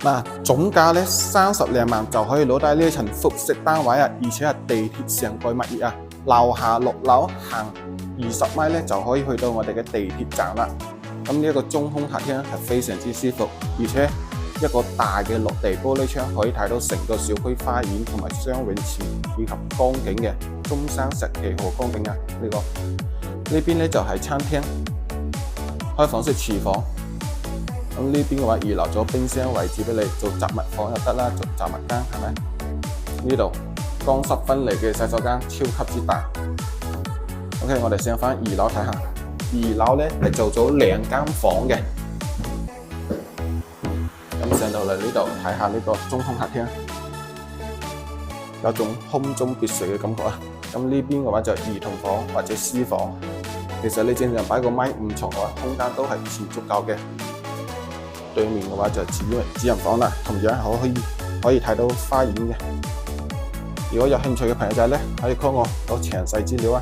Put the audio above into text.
嗱，總價咧30零萬就可以攞低呢一層複式單位啊，而且係地鐵上蓋物業啊，樓下6樓行20米咧就可以去到我哋嘅地鐵站啦。咁呢一個中空客廳係非常之舒服，而且一個大嘅落地玻璃窗可以睇到成個小區花園同埋雙泳池以及江景嘅中山石岐河江景啊。呢邊咧就係餐廳，開放式廚房。咁呢邊嘅話預留咗冰箱位置俾你做雜物房又得啦，做雜物間係咪？呢度乾濕分離嘅洗手間超級之大。OK， 我哋上翻2樓睇下。2樓咧係做咗2間房嘅。咁上到嚟呢度睇下呢個中空客廳，有種空中別墅嘅感覺啊。咁呢邊嘅話就兒童房或者私房。其實你正常擺個米5床嘅話，空間都係全足夠嘅。對面嘅話就主人房啦，同樣可以睇到花園嘅。如果有興趣嘅朋友仔咧，可以 call 我攞詳細資料啊。